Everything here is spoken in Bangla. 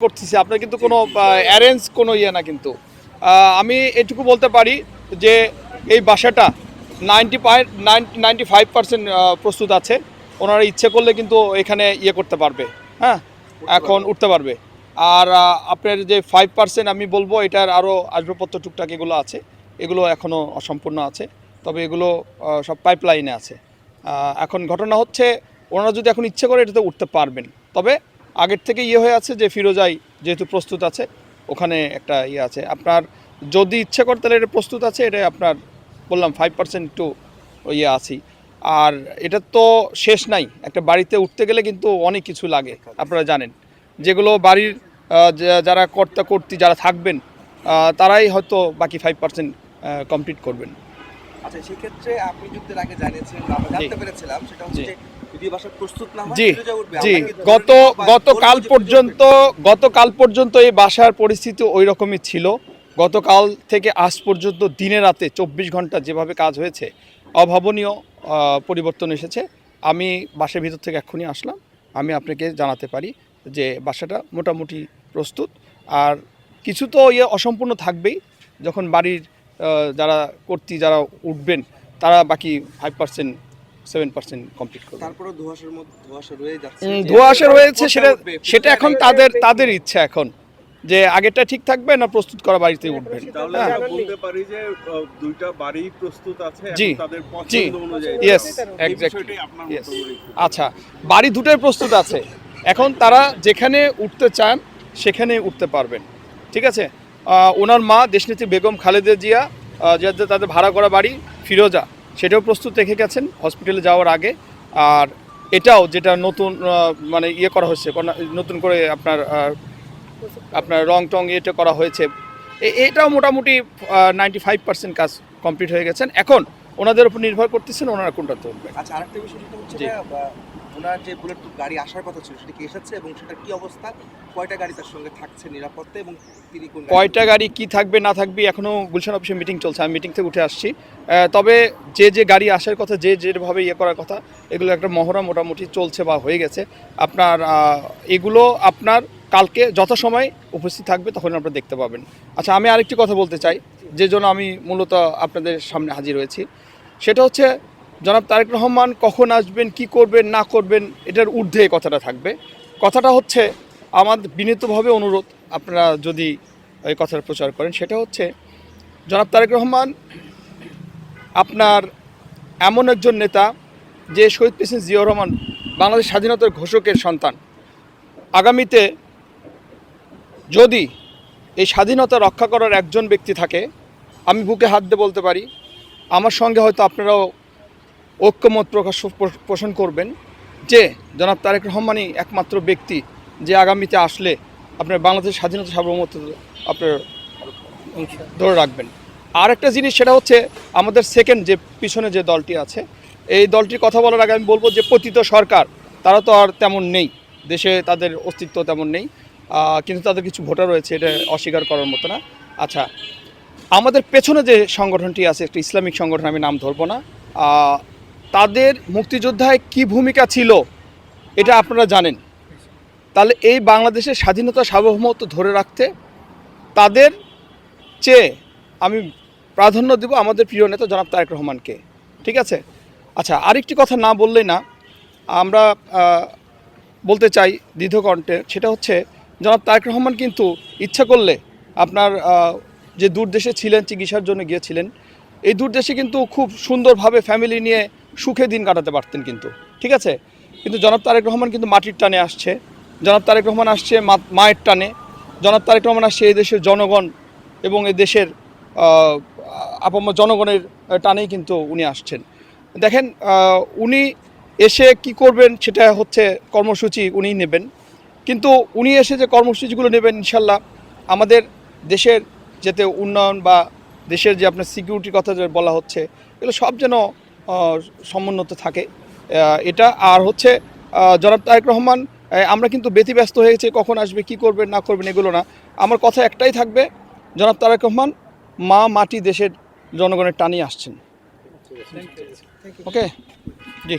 করতেছি আপনার কিন্তু কোনো অ্যারেঞ্জ কোনো ইয়ে না কিন্তু আমি এটুকু বলতে পারি যে এই বাসাটা 95% প্রস্তুত আছে। ওনারা ইচ্ছে করলে কিন্তু এখানে ইয়ে করতে পারবে, হ্যাঁ, এখন উঠতে পারবে। আর আপনার যে 5% আমি বলবো এটার আরও আসবাবপত্র টুকটাক এগুলো আছে, এগুলো এখনও অসম্পূর্ণ আছে, তবে এগুলো সব পাইপলাইনে আছে। এখন ঘটনা হচ্ছে ওনারা যদি এখন ইচ্ছে করে এটাতে উঠতে পারবেন, তবে আগের থেকে ইয়ে হয়ে আছে যে ফিরোজাই যেহেতু প্রস্তুত আছে, ওখানে একটা ইয়ে আছে। আপনার যদি ইচ্ছে করে তাহলে এটা প্রস্তুত আছে, এটা আপনার বললাম 5% একটু ইয়ে আছি। আর এটা তো শেষ নাই, একটা বাড়িতে উঠতে গেলে কিন্তু অনেক কিছু লাগে, আপনারা জানেন, যেগুলো বাড়ির যারা কর্তা-কর্তি যারা থাকবেন তারাই হয়তো বাকি 5% কমপ্লিট করবেন। আচ্ছা, সেক্ষেত্রে আপনি যুদ্ধের আগে জানিয়েছিলেন, আমরা জানতে পেরেছিলাম সেটা হচ্ছে যে যদি বাসা প্রস্তুত না হয় ফিরোজা উঠবে। জি, গতকাল পর্যন্ত এই বাসার পরিস্থিতি ওই রকমই ছিল। গতকাল থেকে আজ পর্যন্ত দিনে রাতে 24 ঘন্টা যেভাবে কাজ হয়েছে, অভাবনীয় পরিবর্তন এসেছে। আমি বাসার ভিতর থেকে এক্ষুনি আসলাম, আমি আপনাকে জানাতে পারি যে বাসাটা মোটামুটি প্রস্তুত। আর কিছু তো ইয়ে অসম্পূর্ণ থাকবেই, যখন বাড়ির যারা কর্তৃ যারা উঠবেন তারা বাকি 5%-7% কমপ্লিট করবে। তারপরে ধোঁয়াশা রয়ে যাচ্ছে, ধোঁয়াশা রয়েছে, সেটা এখন তাদের ইচ্ছা এখন যে আগেরটা ঠিক থাকবে না প্রস্তুত করা বাড়িতে উঠবেন। তাহলে আমরা বলতে পারি যে দুইটা বাড়ি প্রস্তুত আছে, জি তাদের জি পছন্দ অনুযায়ী। Yes, exactly. আচ্ছা, বাড়ি দুটোই প্রস্তুত আছে, এখন তারা যেখানে উঠতে চান সেখানে উঠতে পারবেন, ঠিক আছে। ওনার মা দেশনেত্রী বেগম খালেদা জিয়া যাতে তাদের ভাড়া করা বাড়ি ফিরোজা, সেটাও প্রস্তুত রেখে গেছেন হসপিটালে যাওয়ার আগে। আর এটাও যেটা নতুন মানে ইয়ে করা হয়েছে, নতুন করে আপনার রং টং এটা করা হয়েছে, এটাও মোটামুটি 95% কাজ কমপ্লিট হয়ে গেছেন। এখন ওনাদের উপর নির্ভর করতেছেন ওনারা কোনটা তুলবেন। আচ্ছা, আরেকটা বিষয় যেটা হচ্ছে যে ওনার যে বুলেট প্রুফ গাড়ি আসার কথা ছিল সেটা কি এসেছে এবং সেটা কি অবস্থা, কয়টা গাড়ি তার সঙ্গে থাকছে নিরাপত্তা, এবং তিনি কোন কয়টা গাড়ি কি থাকবে না থাকবে এখনও গুলশান অফিসে মিটিং চলছে, আমি মিটিং থেকে উঠে আসছি। তবে যে গাড়ি আসার কথা, যেভাবে ইয়ে করার কথা, এগুলো একটা মহড়া মোটামুটি চলছে বা হয়ে গেছে। আপনার এগুলো আপনার কালকে যথাসময় উপস্থিত থাকবে, তখন আপনারা দেখতে পাবেন। আচ্ছা, আমি আরেকটি কথা বলতে চাই, যে জন্য আমি মূলত আপনাদের সামনে হাজির হয়েছি, সেটা হচ্ছে জনাব তারেক রহমান কখন আসবেন, কি করবেন না করবেন, এটার ঊর্ধ্বে কথাটা থাকবে। কথাটা হচ্ছে আমাদের বিনীতভাবে অনুরোধ, আপনারা যদি এই কথার প্রচার করেন, সেটা হচ্ছে জনাব তারেক রহমান আপনার এমন একজন নেতা যে শহীদ প্রেসিডেন্ট জিয়াউর রহমান বাংলাদেশ স্বাধীনতার ঘোষকের সন্তান। আগামীতে যদি এই স্বাধীনতা রক্ষা করার একজন ব্যক্তি থাকে, আমি বুকে হাত দিয়ে বলতে পারি, আমার সঙ্গে হয়তো আপনারাও ঐক্যমত পোষণ করবেন যে জনাব তারেক রহমানই একমাত্র ব্যক্তি যে আগামীতে আসলে আপনার বাংলাদেশের স্বাধীনতা সার্বভৌমত্ব আপনার ধরে রাখবেন। আর একটা জিনিস, সেটা হচ্ছে আমাদের সেকেন্ড যে পিছনে যে দলটি আছে, এই দলটির কথা বলার আগে আমি বলবো যে পতিত সরকার, তারা তো আর তেমন নেই দেশে, তাদের অস্তিত্ব তেমন নেই, কিন্তু তাদের কিছু ভোটার রয়েছে, এটা অস্বীকার করার মতো না। আচ্ছা, আমাদের পেছনে যে সংগঠনটি আছে, একটা ইসলামিক সংগঠন, আমি নাম ধরবো না, তাদের মুক্তিযোদ্ধায় কি ভূমিকা ছিল এটা আপনারা জানেন। তাহলে এই বাংলাদেশের স্বাধীনতা সার্বভৌমত্ব ধরে রাখতে তাদের চেয়ে আমি প্রাধান্য দেব আমাদের প্রিয় নেতা জনাব তারেক রহমানকে, ঠিক আছে। আচ্ছা, আরেকটি কথা না বললেই না, আমরা বলতে চাই দীর্ঘকণ্ঠে, সেটা হচ্ছে জনাব তারেক রহমান কিন্তু ইচ্ছা করলে আপনার যে দূর দেশে ছিলেন, চিকিৎসার জন্য গিয়েছিলেন, এই দূর দেশে কিন্তু খুব সুন্দরভাবে ফ্যামিলি নিয়ে সুখে দিন কাটাতে পারতেন কিন্তু, ঠিক আছে। কিন্তু জনাব তারেক রহমান কিন্তু মাটির টানে আসছে, জনাব তারেক রহমান আসছে মায়ের টানে, জনাব তারেক রহমান আসছে এই দেশের জনগণ এবং এই দেশের আপামর জনগণের টানেই কিন্তু উনি আসছেন। দেখেন, উনি এসে কি করবেন সেটা হচ্ছে কর্মসূচি উনি নেবেন, কিন্তু উনি এসে যে কর্মসূচিগুলো নেবেন, ইনশাল্লাহ আমাদের দেশের যাতে উন্নয়ন বা দেশের যে আপনার সিকিউরিটির কথা যে বলা হচ্ছে, এগুলো সব যেন সমুন্নত থাকে, এটা। আর হচ্ছে জনাব তারেক রহমান, আমরা কিন্তু ব্যতিব্যস্ত হয়ে গেছি কখন আসবে, কি করবেন না করবেন, এগুলো না। আমার কথা একটাই থাকবে, জনাব তারেক রহমান মাটি দেশের জনগণের টানিয়ে আসছেন। ওকে, জি।